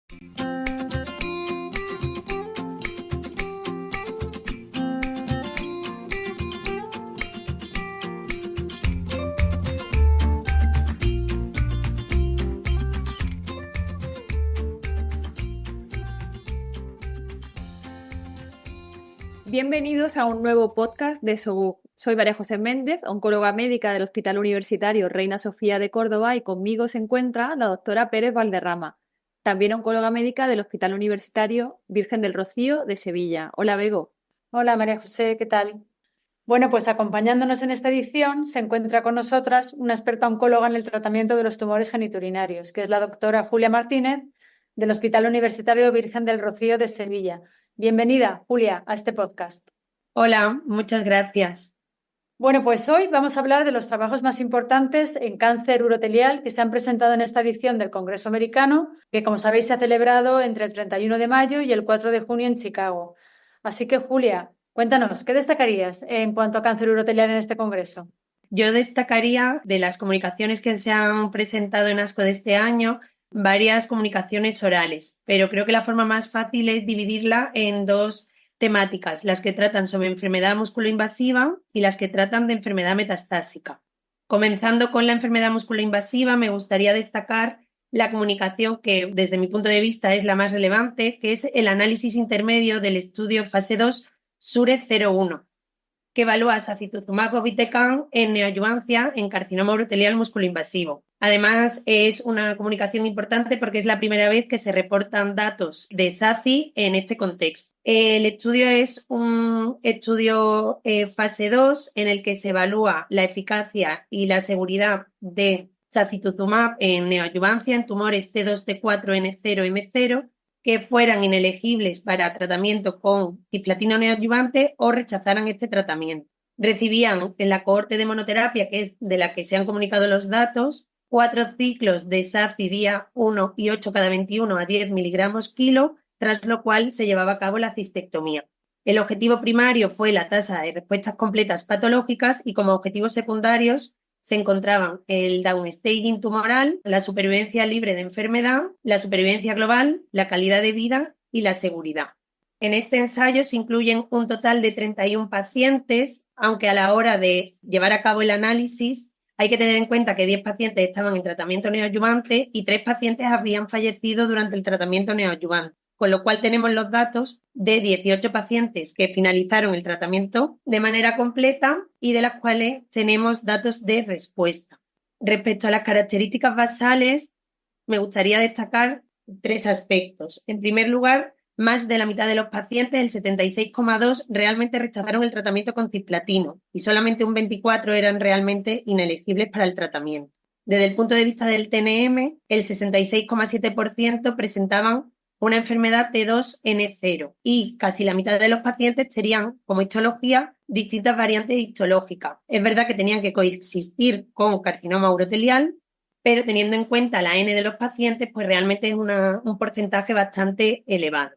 Bienvenidos a un nuevo podcast de SOGUC. Soy María José Méndez, oncóloga médica del Hospital Universitario Reina Sofía de Córdoba, y conmigo se encuentra la doctora Pérez Valderrama, también oncóloga médica del Hospital Universitario Virgen del Rocío de Sevilla. Hola, Bego. Hola María José, ¿qué tal? Bueno, pues acompañándonos en esta edición se encuentra con nosotras una experta oncóloga en el tratamiento de los tumores geniturinarios, que es la doctora Julia Martínez del Hospital Universitario Virgen del Rocío de Sevilla. Bienvenida, Julia, a este podcast. Hola, muchas gracias. Bueno, pues hoy vamos a hablar de los trabajos más importantes en cáncer urotelial que se han presentado en esta edición del Congreso Americano, que como sabéis se ha celebrado entre el 31 de mayo y el 4 de junio en Chicago. Así que, Julia, cuéntanos, ¿qué destacarías en cuanto a cáncer urotelial en este congreso? Yo destacaría de las comunicaciones que se han presentado en ASCO de este año, varias comunicaciones orales, pero creo que la forma más fácil es dividirla en dos temáticas, las que tratan sobre enfermedad musculoinvasiva y las que tratan de enfermedad metastásica. Comenzando con la enfermedad musculoinvasiva, me gustaría destacar la comunicación que desde mi punto de vista es la más relevante, que es el análisis intermedio del estudio fase 2 SURE-01, que evalúa sacituzumab govitecan en neoadyuvancia en carcinoma urotelial musculoinvasivo. Además, es una comunicación importante porque es la primera vez que se reportan datos de SACI en este contexto. El estudio es un estudio fase 2 en el que se evalúa la eficacia y la seguridad de sacituzumab en neoadyuvancia en tumores T2, T4, N0, M0, que fueran inelegibles para tratamiento con cisplatino neoadyuvante o rechazaran este tratamiento. Recibían en la cohorte de monoterapia, que es de la que se han comunicado los datos, 4 ciclos de SACI día 1 y 8 cada 21 a 10 miligramos kilo, tras lo cual se llevaba a cabo la cistectomía. El objetivo primario fue la tasa de respuestas completas patológicas y como objetivos secundarios se encontraban el downstaging tumoral, la supervivencia libre de enfermedad, la supervivencia global, la calidad de vida y la seguridad. En este ensayo se incluyen un total de 31 pacientes, aunque a la hora de llevar a cabo el análisis hay que tener en cuenta que 10 pacientes estaban en tratamiento neoadyuvante y 3 pacientes habían fallecido durante el tratamiento neoadyuvante, con lo cual tenemos los datos de 18 pacientes que finalizaron el tratamiento de manera completa y de las cuales tenemos datos de respuesta. Respecto a las características basales, me gustaría destacar 3 aspectos. En primer lugar, más de la mitad de los pacientes, el 76,2%, realmente rechazaron el tratamiento con cisplatino y solamente un 24% eran realmente inelegibles para el tratamiento. Desde el punto de vista del TNM, el 66,7% presentaban una enfermedad T2N0 y casi la mitad de los pacientes tenían como histología distintas variantes histológicas. Es verdad que tenían que coexistir con carcinoma urotelial, pero teniendo en cuenta la N de los pacientes, pues realmente es un porcentaje bastante elevado.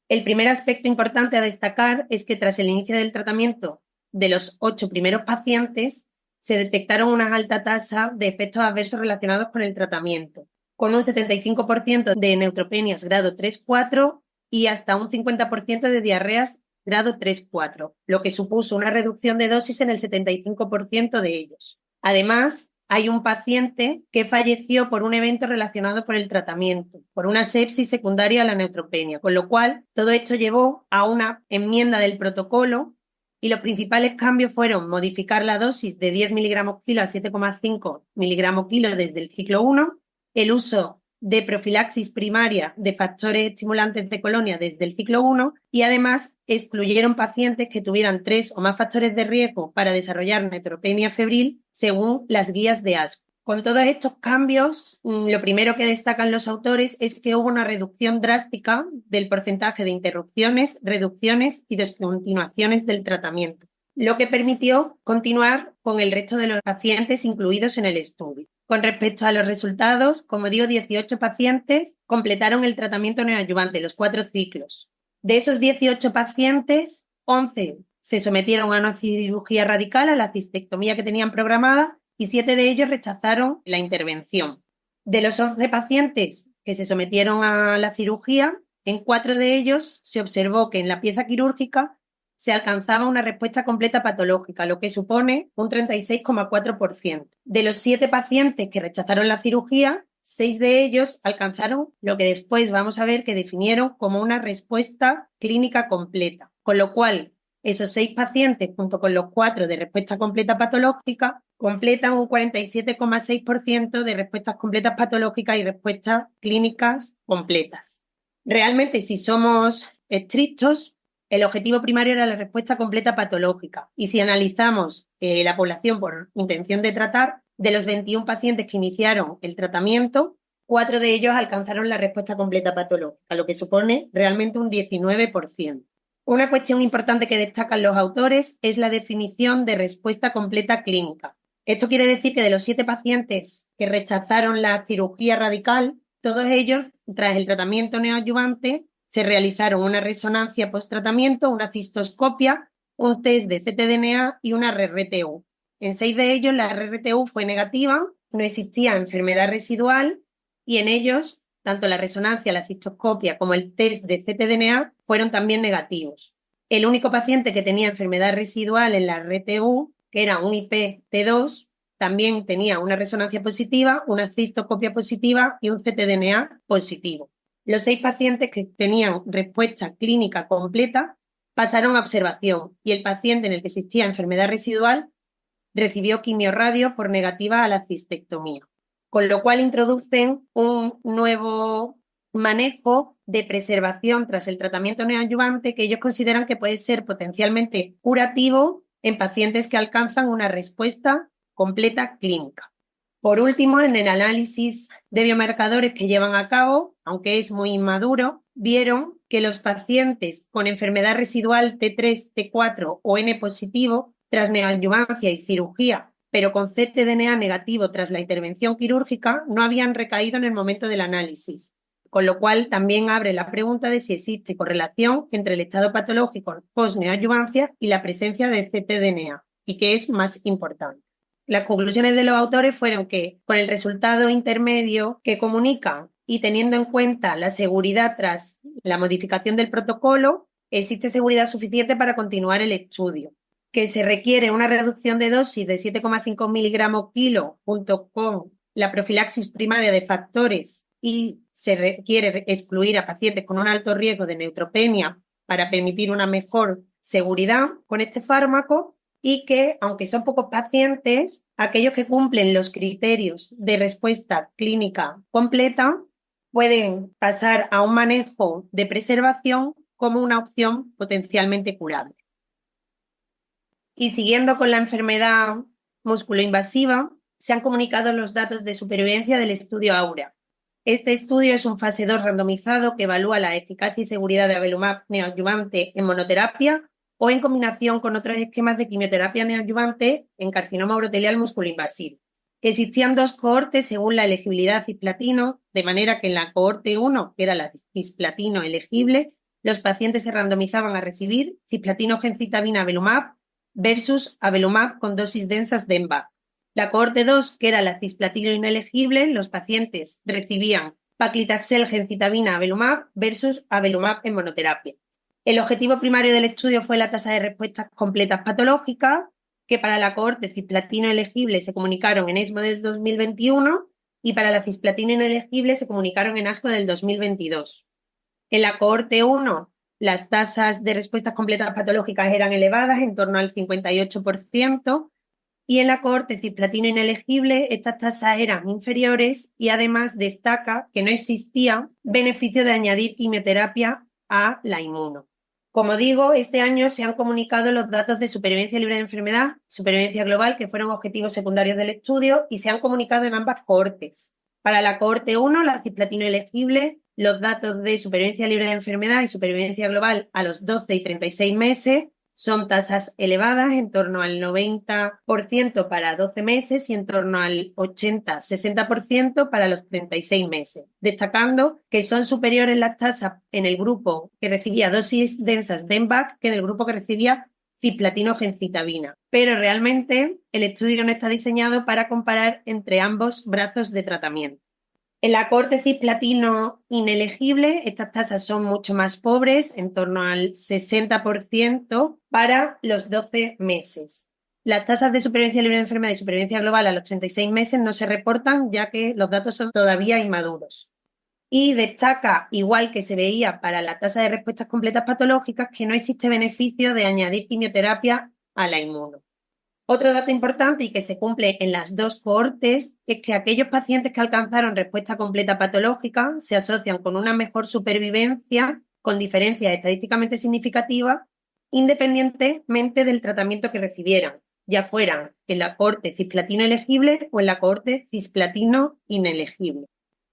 El primer aspecto importante a destacar es que tras el inicio del tratamiento de los 8 primeros pacientes, se detectaron una alta tasa de efectos adversos relacionados con el tratamiento, con un 75% de neutropenias grado 3-4 y hasta un 50% de diarreas grado 3-4, lo que supuso una reducción de dosis en el 75% de ellos. Además, hay un paciente que falleció por un evento relacionado con el tratamiento, por una sepsis secundaria a la neutropenia, con lo cual todo esto llevó a una enmienda del protocolo y los principales cambios fueron modificar la dosis de 10 miligramos kilo a 7,5 miligramos kilo desde el ciclo 1, el uso de profilaxis primaria de factores estimulantes de colonia desde el ciclo 1 y además excluyeron pacientes que tuvieran 3 o más factores de riesgo para desarrollar neutropenia febril según las guías de ASCO. Con todos estos cambios, lo primero que destacan los autores es que hubo una reducción drástica del porcentaje de interrupciones, reducciones y descontinuaciones del tratamiento, lo que permitió continuar con el resto de los pacientes incluidos en el estudio. Con respecto a los resultados, como digo, 18 pacientes completaron el tratamiento neoadyuvante, los 4 ciclos. De esos 18 pacientes, 11 se sometieron a una cirugía radical, a la cistectomía que tenían programada, y 7 de ellos rechazaron la intervención. De los 11 pacientes que se sometieron a la cirugía, en 4 de ellos se observó que en la pieza quirúrgica se alcanzaba una respuesta completa patológica, lo que supone un 36,4%. De los 7 pacientes que rechazaron la cirugía, 6 de ellos alcanzaron lo que después vamos a ver que definieron como una respuesta clínica completa, con lo cual esos 6 pacientes, junto con los 4 de respuesta completa patológica, completan un 47,6% de respuestas completas patológicas y respuestas clínicas completas. Realmente, si somos estrictos, el objetivo primario era la respuesta completa patológica. Y si analizamos la población por intención de tratar, de los 21 pacientes que iniciaron el tratamiento, 4 de ellos alcanzaron la respuesta completa patológica, lo que supone realmente un 19%. Una cuestión importante que destacan los autores es la definición de respuesta completa clínica. Esto quiere decir que de los 7 pacientes que rechazaron la cirugía radical, todos ellos, tras el tratamiento neoadyuvante, se realizaron una resonancia post-tratamiento, una cistoscopia, un test de ctDNA y una RRTU. En 6 de ellos la RRTU fue negativa, no existía enfermedad residual y en ellos tanto la resonancia, la cistoscopia como el test de ctDNA fueron también negativos. El único paciente que tenía enfermedad residual en la RTU, que era un IP-T2, también tenía una resonancia positiva, una cistoscopia positiva y un ctDNA positivo. Los 6 pacientes que tenían respuesta clínica completa pasaron a observación y el paciente en el que existía enfermedad residual recibió quimiorradio por negativa a la cistectomía, con lo cual introducen un nuevo manejo de preservación tras el tratamiento neoadyuvante que ellos consideran que puede ser potencialmente curativo en pacientes que alcanzan una respuesta completa clínica. Por último, en el análisis de biomarcadores que llevan a cabo, aunque es muy inmaduro, vieron que los pacientes con enfermedad residual T3, T4 o N positivo tras neoadyuvancia y cirugía, pero con ctDNA negativo tras la intervención quirúrgica, no habían recaído en el momento del análisis, con lo cual también abre la pregunta de si existe correlación entre el estado patológico post-neoadyuvancia y la presencia de ctDNA, y qué es más importante. Las conclusiones de los autores fueron que, con el resultado intermedio que comunican y teniendo en cuenta la seguridad tras la modificación del protocolo, existe seguridad suficiente para continuar el estudio, que se requiere una reducción de dosis de 7,5 miligramos kilo junto con la profilaxis primaria de factores y se requiere excluir a pacientes con un alto riesgo de neutropenia para permitir una mejor seguridad con este fármaco y que, aunque son pocos pacientes, aquellos que cumplen los criterios de respuesta clínica completa pueden pasar a un manejo de preservación como una opción potencialmente curable. Y siguiendo con la enfermedad musculoinvasiva, se han comunicado los datos de supervivencia del estudio AURA. Este estudio es un fase 2 randomizado que evalúa la eficacia y seguridad de avelumab neoadyuvante en monoterapia o en combinación con otros esquemas de quimioterapia neoadyuvante en carcinoma urotelial musculoinvasivo. Existían 2 cohortes según la elegibilidad cisplatino, de manera que en la cohorte 1, que era la cisplatino elegible, los pacientes se randomizaban a recibir cisplatino-gencitabina avelumab versus avelumab con dosis densas de EMBAC. La cohorte 2, que era la cisplatino inelegible, los pacientes recibían paclitaxel, gencitabina, avelumab versus avelumab en monoterapia. El objetivo primario del estudio fue la tasa de respuestas completas patológicas, que para la cohorte cisplatino elegible se comunicaron en ESMO del 2021 y para la cisplatino inelegible se comunicaron en ASCO del 2022. En la cohorte 1, las tasas de respuestas completas patológicas eran elevadas, en torno al 58%, y en la cohorte cisplatino inelegible estas tasas eran inferiores y además destaca que no existía beneficio de añadir quimioterapia a la inmuno. Como digo, este año se han comunicado los datos de supervivencia libre de enfermedad, supervivencia global, que fueron objetivos secundarios del estudio y se han comunicado en ambas cohortes. Para la cohorte 1, la cisplatino elegible, los datos de supervivencia libre de enfermedad y supervivencia global a los 12 y 36 meses son tasas elevadas, en torno al 90% para 12 meses y en torno al 80-60% para los 36 meses, destacando que son superiores las tasas en el grupo que recibía dosis densas de EMBAC que en el grupo que recibía cisplatino-gencitabina. Pero realmente el estudio no está diseñado para comparar entre ambos brazos de tratamiento. En la cohorte cisplatino inelegible, estas tasas son mucho más pobres, en torno al 60% para los 12 meses. Las tasas de supervivencia libre de enfermedad y supervivencia global a los 36 meses no se reportan, ya que los datos son todavía inmaduros. Y destaca, igual que se veía para la tasa de respuestas completas patológicas, que no existe beneficio de añadir quimioterapia a la inmuno. Otro dato importante y que se cumple en las dos cohortes es que aquellos pacientes que alcanzaron respuesta completa patológica se asocian con una mejor supervivencia con diferencias estadísticamente significativas independientemente del tratamiento que recibieran, ya fueran en la cohorte cisplatino elegible o en la cohorte cisplatino inelegible.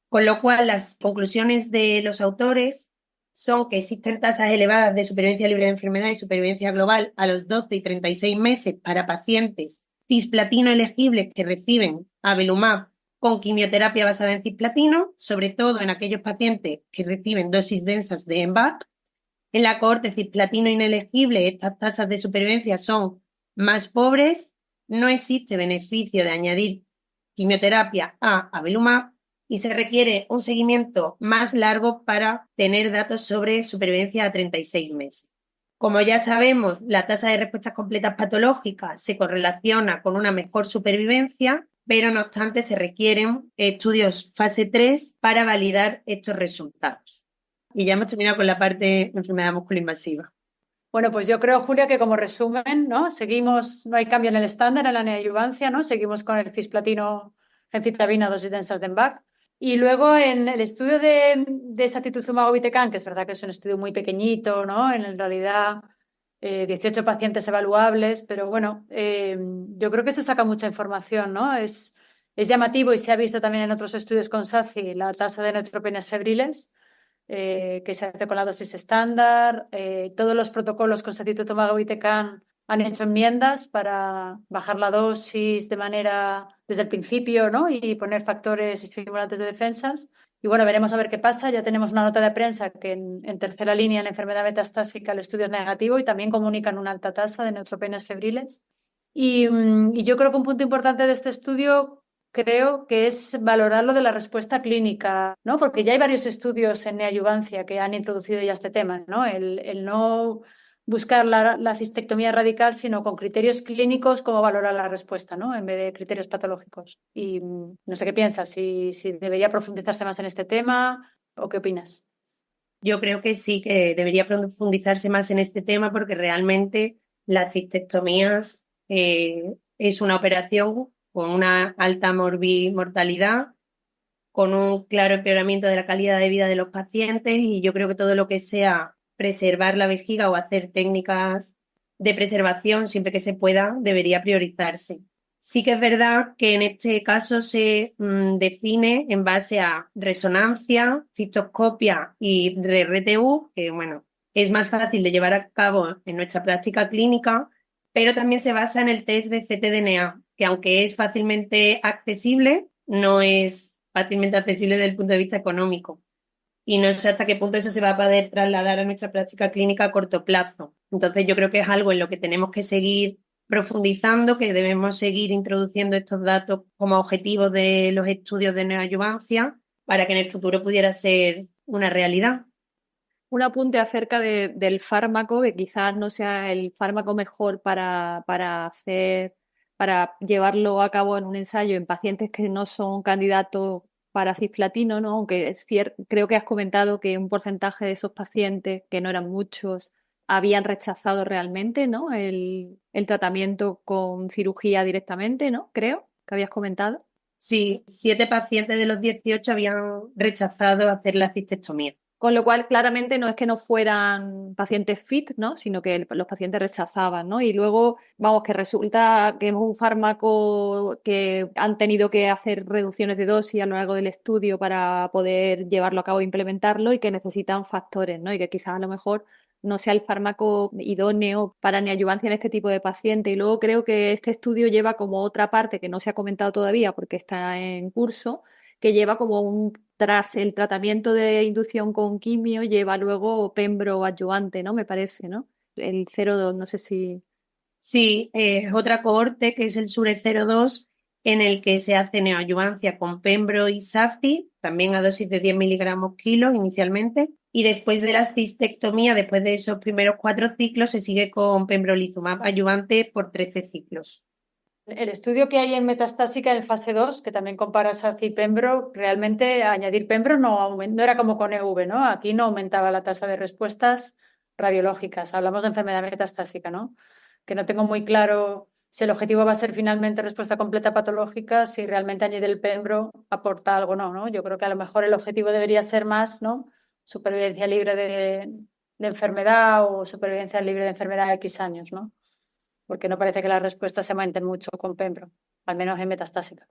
Con lo cual, las conclusiones de los autores son que existen tasas elevadas de supervivencia libre de enfermedad y supervivencia global a los 12 y 36 meses para pacientes cisplatino elegibles que reciben avelumab con quimioterapia basada en cisplatino, sobre todo en aquellos pacientes que reciben dosis densas de EMBAC. En la cohorte cisplatino inelegible, estas tasas de supervivencia son más pobres, no existe beneficio de añadir quimioterapia a avelumab y se requiere un seguimiento más largo para tener datos sobre supervivencia a 36 meses. Como ya sabemos, la tasa de respuestas completas patológicas se correlaciona con una mejor supervivencia, pero no obstante se requieren estudios fase 3 para validar estos resultados. Y ya hemos terminado con la parte de enfermedad musculoinvasiva. Bueno, pues yo creo, Julia, que como resumen, ¿no? Seguimos, no hay cambio en el estándar en la neoadjuvancia, ¿no? Seguimos con el cisplatino, gencitabina, dosis densas de EMBAC. Y luego en el estudio de satituzumab govitecan, que es verdad que es un estudio muy pequeñito, ¿no? En realidad 18 pacientes evaluables, pero bueno, yo creo que se saca mucha información, ¿no? Es llamativo y se ha visto también en otros estudios con SACI la tasa de neutropenias febriles, que se hace con la dosis estándar. Todos los protocolos con satituzumab govitecan han hecho enmiendas para bajar la dosis de manera desde el principio, ¿no? Y poner factores estimulantes de defensas. Y bueno, veremos a ver qué pasa. Ya tenemos una nota de prensa que en tercera línea en enfermedad metastásica el estudio es negativo y también comunican una alta tasa de neutropenias febriles. Y yo creo que un punto importante de este estudio creo que es valorar lo de la respuesta clínica, ¿no? Porque ya hay varios estudios en neoadjuvancia que han introducido ya este tema, ¿no? El no buscar la cistectomía radical, sino con criterios clínicos cómo valorar la respuesta, ¿no? En vez de criterios patológicos. Y no sé qué piensas, si debería profundizarse más en este tema o qué opinas. Yo creo que sí, que debería profundizarse más en este tema porque realmente las cistectomías es una operación con una alta mortalidad, con un claro empeoramiento de la calidad de vida de los pacientes y yo creo que todo lo que sea preservar la vejiga o hacer técnicas de preservación siempre que se pueda debería priorizarse. Sí que es verdad que en este caso se define en base a resonancia, cistoscopia y RTU, que bueno, es más fácil de llevar a cabo en nuestra práctica clínica, pero también se basa en el test de ctDNA, que aunque es fácilmente accesible, no es fácilmente accesible desde el punto de vista económico. Y no sé hasta qué punto eso se va a poder trasladar a nuestra práctica clínica a corto plazo. Entonces yo creo que es algo en lo que tenemos que seguir profundizando, que debemos seguir introduciendo estos datos como objetivos de los estudios de neoadjuvancia para que en el futuro pudiera ser una realidad. Un apunte acerca del fármaco, que quizás no sea el fármaco mejor para llevarlo a cabo en un ensayo en pacientes que no son candidatos para cisplatino, ¿no? Aunque es cierto, creo que has comentado que un porcentaje de esos pacientes, que no eran muchos, habían rechazado realmente, ¿no? El tratamiento con cirugía directamente, ¿no? Creo que habías comentado. Sí, 7 pacientes de los 18 habían rechazado hacer la cistectomía. Con lo cual, claramente no es que no fueran pacientes fit, ¿no? Sino que los pacientes rechazaban, ¿no? Y luego, vamos, que resulta que es un fármaco que han tenido que hacer reducciones de dosis a lo largo del estudio para poder llevarlo a cabo e implementarlo y que necesitan factores, ¿no? Y que quizás a lo mejor no sea el fármaco idóneo para neoadjuvancia en este tipo de pacientes. Y luego creo que este estudio lleva como otra parte que no se ha comentado todavía porque está en curso, que lleva como tras el tratamiento de inducción con quimio, lleva luego pembro adyuvante, ¿no? Me parece, ¿no? El 02, no sé si... Sí, otra cohorte que es el SURE 02, en el que se hace neoadyuvancia con Pembro y Safti, también a dosis de 10 miligramos kilo inicialmente, y después de la cistectomía, después de esos primeros 4 ciclos, se sigue con pembrolizumab adyuvante por 13 ciclos. El estudio que hay en metastásica en fase 2, que también compara SACI y Pembro, realmente añadir Pembro no era como con EV, ¿no? Aquí no aumentaba la tasa de respuestas radiológicas. Hablamos de enfermedad metastásica, ¿no? Que no tengo muy claro si el objetivo va a ser finalmente respuesta completa patológica, si realmente añadir el Pembro aporta algo o no, ¿no? Yo creo que a lo mejor el objetivo debería ser más, ¿no? Supervivencia libre de enfermedad o supervivencia libre de enfermedad de X años, ¿no? Porque no parece que las respuestas se aumenten mucho con Pembro, al menos en metastásica.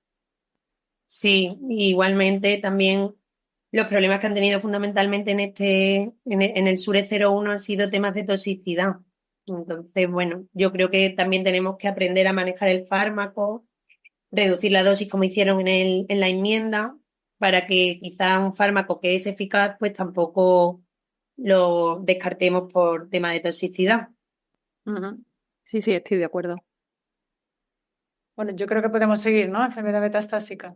Sí, igualmente también los problemas que han tenido fundamentalmente en el SURE 01 han sido temas de toxicidad. Entonces, bueno, yo creo que también tenemos que aprender a manejar el fármaco, reducir la dosis como hicieron en la enmienda, para que quizá un fármaco que es eficaz, pues tampoco lo descartemos por tema de toxicidad. Sí, sí, estoy de acuerdo. Bueno, yo creo que podemos seguir, ¿no? Enfermedad metastásica.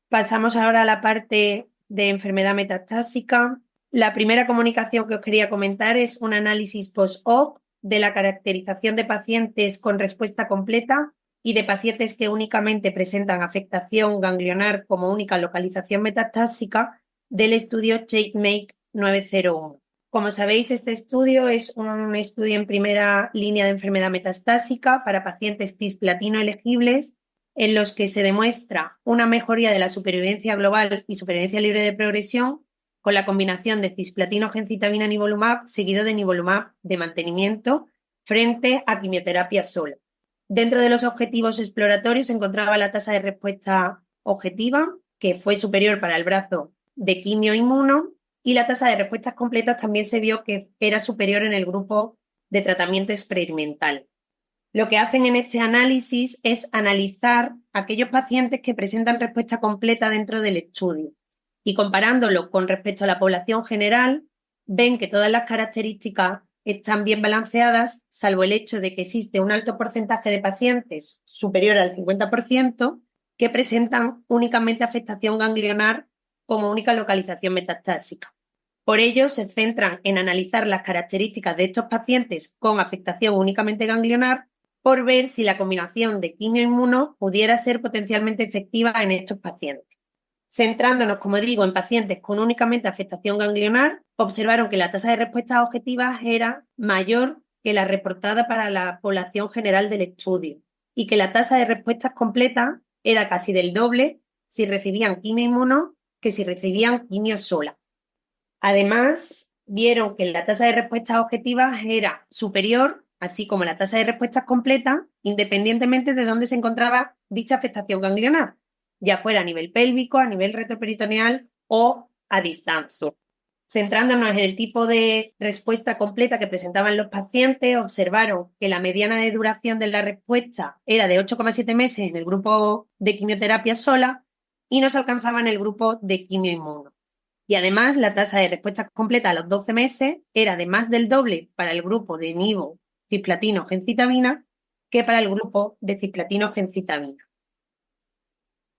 Pasamos ahora a la parte de enfermedad metastásica. La primera comunicación que os quería comentar es un análisis post-hoc de la caracterización de pacientes con respuesta completa y de pacientes que únicamente presentan afectación ganglionar como única localización metastásica del estudio CheckMate 901. Como sabéis, este estudio es un estudio en primera línea de enfermedad metastásica para pacientes cisplatino elegibles en los que se demuestra una mejoría de la supervivencia global y supervivencia libre de progresión con la combinación de cisplatino, gencitabina, nivolumab seguido de nivolumab de mantenimiento frente a quimioterapia sola. Dentro de los objetivos exploratorios se encontraba la tasa de respuesta objetiva, que fue superior para el brazo de quimio-inmuno, y la tasa de respuestas completas también se vio que era superior en el grupo de tratamiento experimental. Lo que hacen en este análisis es analizar aquellos pacientes que presentan respuesta completa dentro del estudio y comparándolo con respecto a la población general, ven que todas las características están bien balanceadas, salvo el hecho de que existe un alto porcentaje de pacientes, superior al 50%, que presentan únicamente afectación ganglionar como única localización metastásica. Por ello, se centran en analizar las características de estos pacientes con afectación únicamente ganglionar por ver si la combinación de quimio-inmuno pudiera ser potencialmente efectiva en estos pacientes. Centrándonos, como digo, en pacientes con únicamente afectación ganglionar, observaron que la tasa de respuestas objetivas era mayor que la reportada para la población general del estudio y que la tasa de respuestas completas era casi del doble si recibían quimio-inmuno que si recibían quimio sola. Además, vieron que la tasa de respuestas objetivas era superior, así como la tasa de respuestas completas, independientemente de dónde se encontraba dicha afectación ganglionar, ya fuera a nivel pélvico, a nivel retroperitoneal o a distancia. Centrándonos en el tipo de respuesta completa que presentaban los pacientes, observaron que la mediana de duración de la respuesta era de 8,7 meses en el grupo de quimioterapia sola y no se alcanzaba en el grupo de quimio-inmuno. Y además, la tasa de respuesta completa a los 12 meses era de más del doble para el grupo de nivo cisplatino gencitabina que para el grupo de cisplatino gencitabina.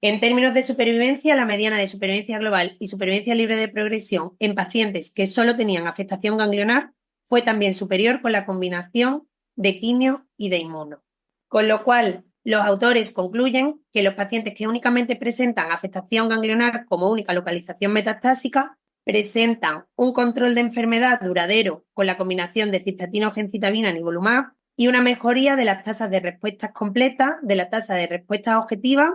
En términos de supervivencia, la mediana de supervivencia global y supervivencia libre de progresión en pacientes que solo tenían afectación ganglionar fue también superior con la combinación de quimio y de inmuno. Con lo cual, los autores concluyen que los pacientes que únicamente presentan afectación ganglionar como única localización metastásica presentan un control de enfermedad duradero con la combinación de cisplatino, gencitabina, nivolumab y una mejoría de las tasas de respuestas completas, de la tasa de respuestas objetivas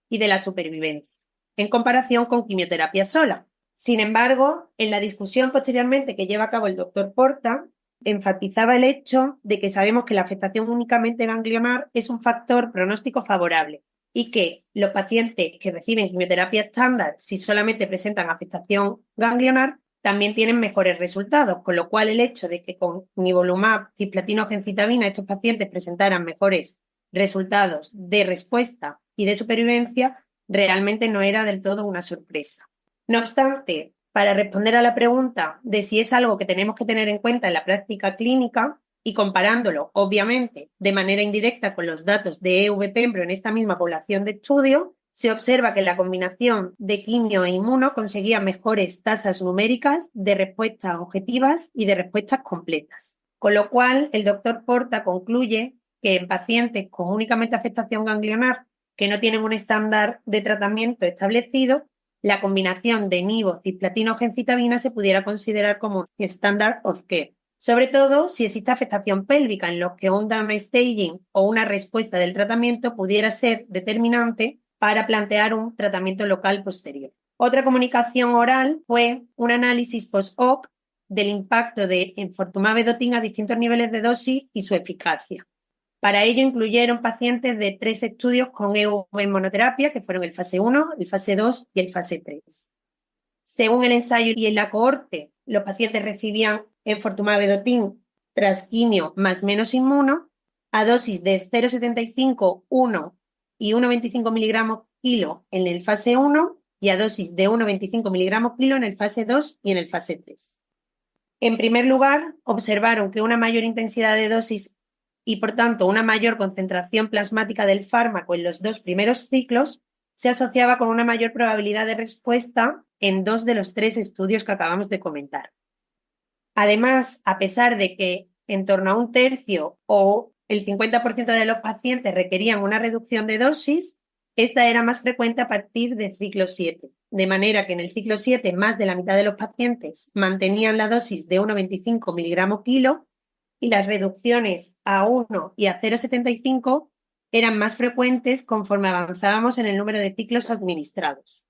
y de la supervivencia, en comparación con quimioterapia sola. Sin embargo, en la discusión posteriormente que lleva a cabo el doctor Porta, enfatizaba el hecho de que sabemos que la afectación únicamente ganglionar es un factor pronóstico favorable y que los pacientes que reciben quimioterapia estándar, si solamente presentan afectación ganglionar, también tienen mejores resultados, con lo cual el hecho de que con nivolumab, cisplatino, gencitabina estos pacientes presentaran mejores resultados de respuesta y de supervivencia realmente no era del todo una sorpresa. No obstante, para responder a la pregunta de si es algo que tenemos que tener en cuenta en la práctica clínica, y comparándolo, obviamente, de manera indirecta con los datos de EV-Pembro en esta misma población de estudio, se observa que la combinación de quimio e inmuno conseguía mejores tasas numéricas de respuestas objetivas y de respuestas completas. Con lo cual, el doctor Porta concluye que en pacientes con únicamente afectación ganglionar que no tienen un estándar de tratamiento establecido, la combinación de nivo, cisplatina o gencitabina se pudiera considerar como standard of care. Sobre todo si existe afectación pélvica en los que un downstaging o una respuesta del tratamiento pudiera ser determinante para plantear un tratamiento local posterior. Otra comunicación oral fue un análisis post-hoc del impacto de enfortumab vedotin a distintos niveles de dosis y su eficacia. Para ello incluyeron pacientes de 3 estudios con EV en monoterapia, que fueron el fase 1, el fase 2 y el fase 3. Según el ensayo y en la cohorte, los pacientes recibían enfortumab vedotin tras quimio más menos inmuno a dosis de 0,75, 1 y 1,25 miligramos kilo en el fase 1 y a dosis de 1,25 miligramos kilo en el fase 2 y en el fase 3. En primer lugar, observaron que una mayor intensidad de dosis y, por tanto, una mayor concentración plasmática del fármaco en los 2 primeros ciclos se asociaba con una mayor probabilidad de respuesta en 2 de los 3 estudios que acabamos de comentar. Además, a pesar de que en torno a 1/3 o el 50% de los pacientes requerían una reducción de dosis, esta era más frecuente a partir del ciclo 7, de manera que en el ciclo 7 más de la mitad de los pacientes mantenían la dosis de 1,25 miligramos kilo y las reducciones a 1 y a 0,75 eran más frecuentes conforme avanzábamos en el número de ciclos administrados.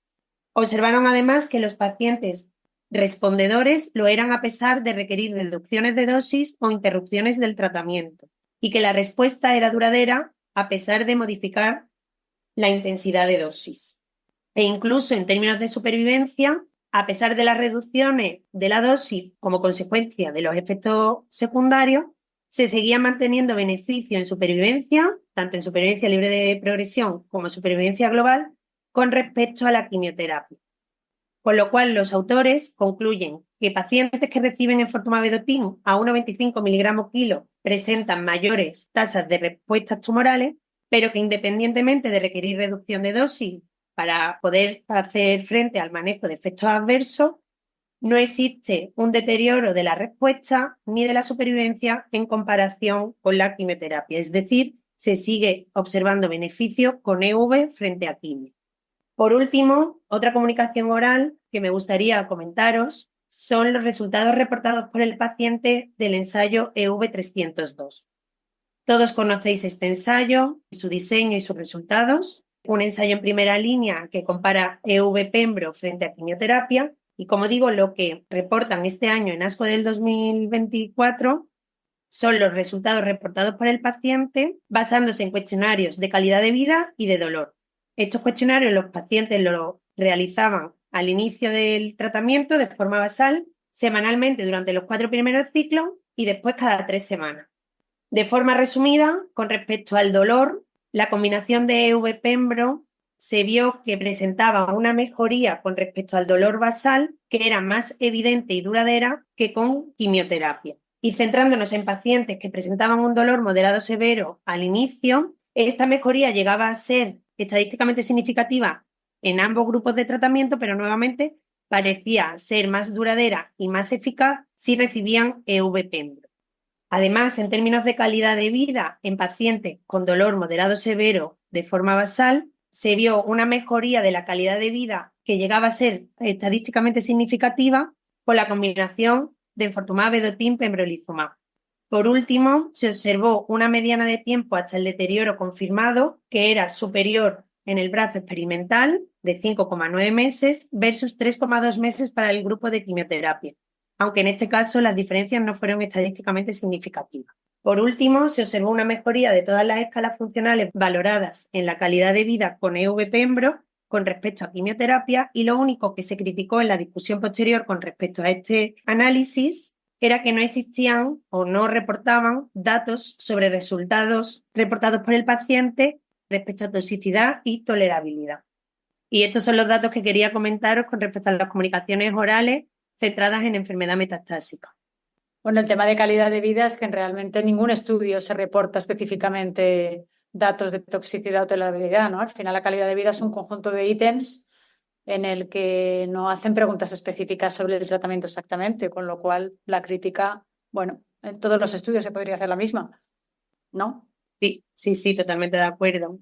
Observaron además que los pacientes respondedores lo eran a pesar de requerir reducciones de dosis o interrupciones del tratamiento y que la respuesta era duradera a pesar de modificar la intensidad de dosis. E incluso en términos de supervivencia, a pesar de las reducciones de la dosis como consecuencia de los efectos secundarios, se seguía manteniendo beneficio en supervivencia, tanto en supervivencia libre de progresión como en supervivencia global, con respecto a la quimioterapia. Con lo cual, los autores concluyen que pacientes que reciben enfortumab vedotin a 1,25 miligramos kilo presentan mayores tasas de respuestas tumorales, pero que independientemente de requerir reducción de dosis para poder hacer frente al manejo de efectos adversos, no existe un deterioro de la respuesta ni de la supervivencia en comparación con la quimioterapia. Es decir, se sigue observando beneficio con EV frente a quimio. Por último, otra comunicación oral que me gustaría comentaros son los resultados reportados por el paciente del ensayo EV302. Todos conocéis este ensayo, su diseño y sus resultados. Un ensayo en primera línea que compara EV-Pembro frente a quimioterapia. Y como digo, lo que reportan este año en ASCO del 2024 son los resultados reportados por el paciente basándose en cuestionarios de calidad de vida y de dolor. Estos cuestionarios los pacientes los realizaban al inicio del tratamiento de forma basal, semanalmente durante los 4 primeros ciclos y después cada 3 semanas. De forma resumida, con respecto al dolor, la combinación de EV-Pembro se vio que presentaba una mejoría con respecto al dolor basal que era más evidente y duradera que con quimioterapia. Y centrándonos en pacientes que presentaban un dolor moderado severo al inicio, esta mejoría llegaba a ser estadísticamente significativa en ambos grupos de tratamiento, pero nuevamente parecía ser más duradera y más eficaz si recibían EV-Pembro. Además, en términos de calidad de vida en pacientes con dolor moderado severo de forma basal, se vio una mejoría de la calidad de vida que llegaba a ser estadísticamente significativa con la combinación de enfortumab vedotin pembrolizumab. Por último, se observó una mediana de tiempo hasta el deterioro confirmado que era superior en el brazo experimental de 5,9 meses versus 3,2 meses para el grupo de quimioterapia, aunque en este caso las diferencias no fueron estadísticamente significativas. Por último, se observó una mejoría de todas las escalas funcionales valoradas en la calidad de vida con EV-Pembro con respecto a quimioterapia y lo único que se criticó en la discusión posterior con respecto a este análisis era que no existían o no reportaban datos sobre resultados reportados por el paciente respecto a toxicidad y tolerabilidad. Y estos son los datos que quería comentaros con respecto a las comunicaciones orales centradas en enfermedad metastásica. Bueno, el tema de calidad de vida es que realmente ningún estudio se reporta específicamente datos de toxicidad o tolerabilidad, ¿no? Al final la calidad de vida es un conjunto de ítems en el que no hacen preguntas específicas sobre el tratamiento exactamente, con lo cual la crítica, bueno, en todos los estudios se podría hacer la misma, ¿no? Sí, sí, sí, totalmente de acuerdo.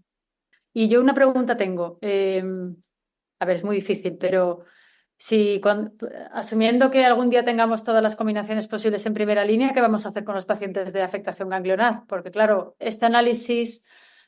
Y yo una pregunta tengo. A ver, es muy difícil, pero si asumiendo que algún día tengamos todas las combinaciones posibles en primera línea, ¿qué vamos a hacer con los pacientes de afectación ganglionar? Porque claro, este análisis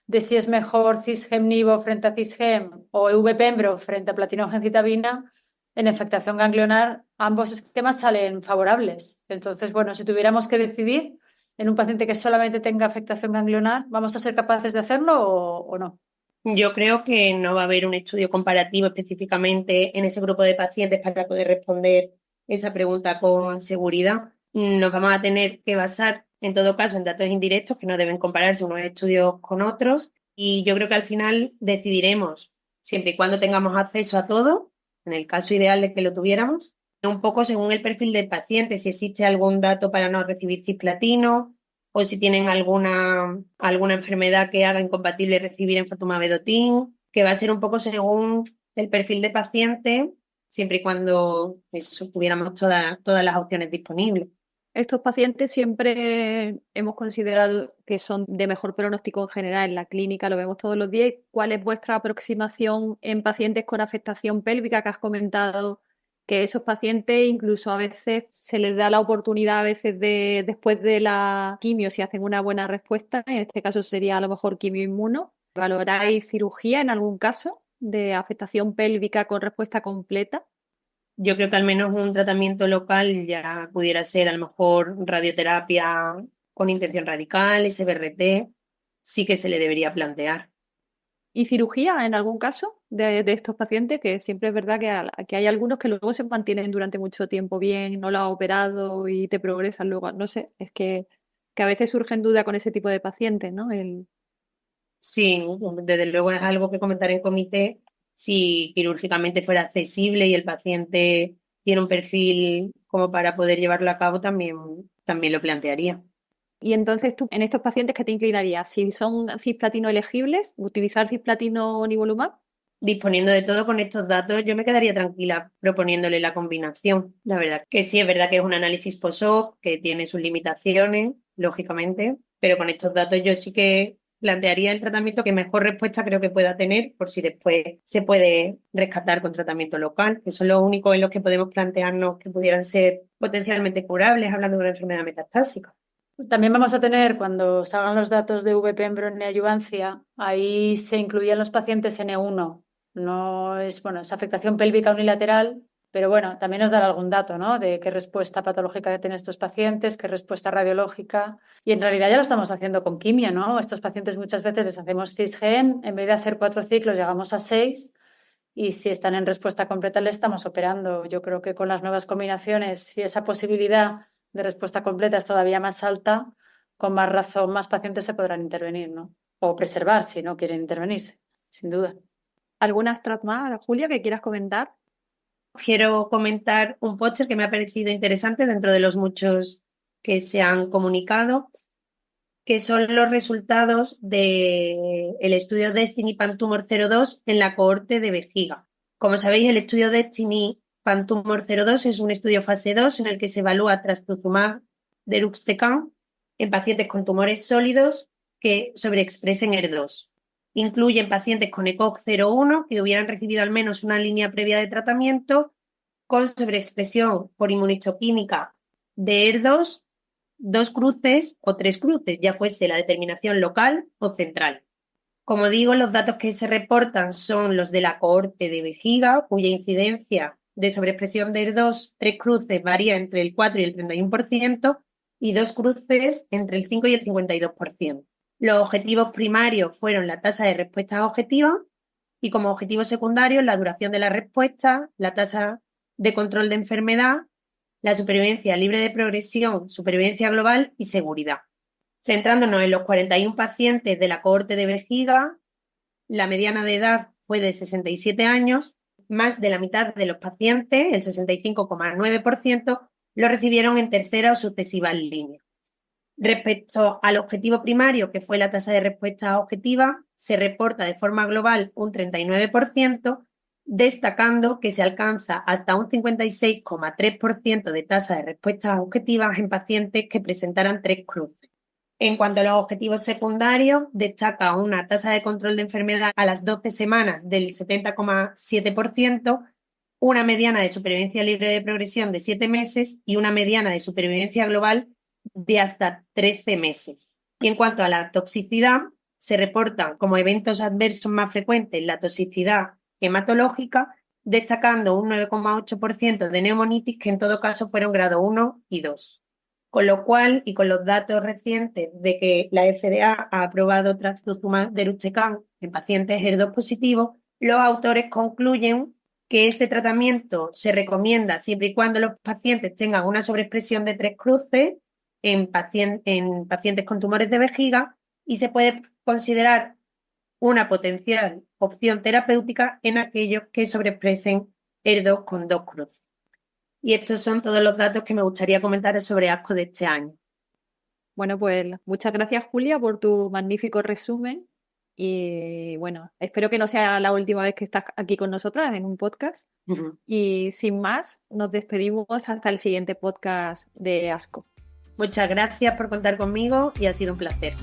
de si es mejor cisgem-nivo frente a cisgem o EV-pembro frente a platinogencitabina, en afectación ganglionar ambos esquemas salen favorables. Entonces, bueno, si tuviéramos que decidir en un paciente que solamente tenga afectación ganglionar, ¿vamos a ser capaces de hacerlo o no? Yo creo que no va a haber un estudio comparativo específicamente en ese grupo de pacientes para poder responder esa pregunta con seguridad. Nos vamos a tener que basar, en todo caso, en datos indirectos que no deben compararse unos estudios con otros. Y yo creo que al final decidiremos, siempre y cuando tengamos acceso a todo, en el caso ideal de que lo tuviéramos, un poco según el perfil del paciente, si existe algún dato para no recibir cisplatino o si tienen alguna enfermedad que haga incompatible recibir enfortumab vedotin, que va a ser un poco según el perfil de paciente, siempre y cuando tuviéramos todas las opciones disponibles. Estos pacientes siempre hemos considerado que son de mejor pronóstico en general en la clínica, lo vemos todos los días. ¿Cuál es vuestra aproximación en pacientes con afectación pélvica que has comentado? Que esos pacientes incluso a veces se les da la oportunidad a veces de después de la quimio si hacen una buena respuesta, en este caso sería a lo mejor quimioinmuno. ¿Valoráis cirugía en algún caso de afectación pélvica con respuesta completa? Yo creo que al menos un tratamiento local ya pudiera ser a lo mejor radioterapia con intención radical, SBRT, sí que se le debería plantear. ¿Y cirugía en algún caso de estos pacientes? Que siempre es verdad que hay algunos que luego se mantienen durante mucho tiempo bien, no lo has operado y te progresan luego. No sé, es que a veces surgen dudas con ese tipo de pacientes, ¿no? Sí, desde luego es algo que comentar en comité. Si quirúrgicamente fuera accesible y el paciente tiene un perfil como para poder llevarlo a cabo, también lo plantearía. Y entonces tú, en estos pacientes, ¿qué te inclinarías? Si son cisplatino elegibles, utilizar cisplatino o nivolumab. Disponiendo de todo con estos datos, yo me quedaría tranquila proponiéndole la combinación. La verdad que sí, es verdad que es un análisis post-hoc, que tiene sus limitaciones, lógicamente, pero con estos datos yo sí que plantearía el tratamiento que mejor respuesta creo que pueda tener, por si después se puede rescatar con tratamiento local, que son los únicos en los que podemos plantearnos que pudieran ser potencialmente curables, hablando de una enfermedad metastásica. También vamos a tener, cuando salgan los datos de V-pembro en neoadjuvancia, ahí se incluían los pacientes N1. No es, bueno, es afectación pélvica unilateral, pero bueno, también nos dará algún dato, ¿no? De qué respuesta patológica tienen estos pacientes, qué respuesta radiológica. Y en realidad ya lo estamos haciendo con quimio, ¿no? Estos pacientes muchas veces les hacemos cisgen, en vez de hacer 4 ciclos llegamos a 6 y si están en respuesta completa le estamos operando. Yo creo que con las nuevas combinaciones, si esa posibilidad de respuesta completa es todavía más alta, con más razón más pacientes se podrán intervenir, ¿no? O preservar si no quieren intervenirse, sin duda. ¿Alguna abstract más, Julia, que quieras comentar? Quiero comentar un póster que me ha parecido interesante dentro de los muchos que se han comunicado, que son los resultados del estudio Destiny Pantumor 02 en la cohorte de vejiga. Como sabéis, el estudio Destiny Pantumor 02 es un estudio fase 2 en el que se evalúa trastuzumab deruxtecan en pacientes con tumores sólidos que sobreexpresen ER2. Incluyen pacientes con ECOG 01 que hubieran recibido al menos una línea previa de tratamiento con sobreexpresión por inmunistoquímica de ER2, 2 cruces o 3 cruces, ya fuese la determinación local o central. Como digo, los datos que se reportan son los de la cohorte de vejiga, cuya incidencia de sobreexpresión de ER2, 3 cruces varía entre el 4 y el 31% y 2 cruces entre el 5 y el 52%. Los objetivos primarios fueron la tasa de respuestas objetivas y como objetivos secundarios la duración de la respuesta, la tasa de control de enfermedad, la supervivencia libre de progresión, supervivencia global y seguridad. Centrándonos en los 41 pacientes de la cohorte de vejiga, la mediana de edad fue de 67 años, más de la mitad de los pacientes, el 65,9%, lo recibieron en tercera o sucesivas líneas. Respecto al objetivo primario, que fue la tasa de respuesta objetiva, se reporta de forma global un 39%, destacando que se alcanza hasta un 56,3% de tasa de respuestas objetivas en pacientes que presentaran 3 cruces. En cuanto a los objetivos secundarios, destaca una tasa de control de enfermedad a las 12 semanas del 70,7%, una mediana de supervivencia libre de progresión de 7 meses y una mediana de supervivencia global de hasta 13 meses. Y en cuanto a la toxicidad, se reportan como eventos adversos más frecuentes la toxicidad hematológica, destacando un 9,8% de neumonitis que en todo caso fueron grado 1 y 2. Con lo cual, y con los datos recientes de que la FDA ha aprobado trastuzumab deruxtecan en pacientes HER2 positivos, los autores concluyen que este tratamiento se recomienda siempre y cuando los pacientes tengan una sobreexpresión de 3 cruces en pacientes con tumores de vejiga y se puede considerar una potencial opción terapéutica en aquellos que sobreexpresen HER2 con 2 cruces. Y estos son todos los datos que me gustaría comentar sobre ASCO de este año. Bueno, pues muchas gracias, Julia, por tu magnífico resumen. Y bueno, espero que no sea la última vez que estás aquí con nosotras en un podcast. Y sin más, nos despedimos hasta el siguiente podcast de ASCO. Muchas gracias por contar conmigo y ha sido un placer.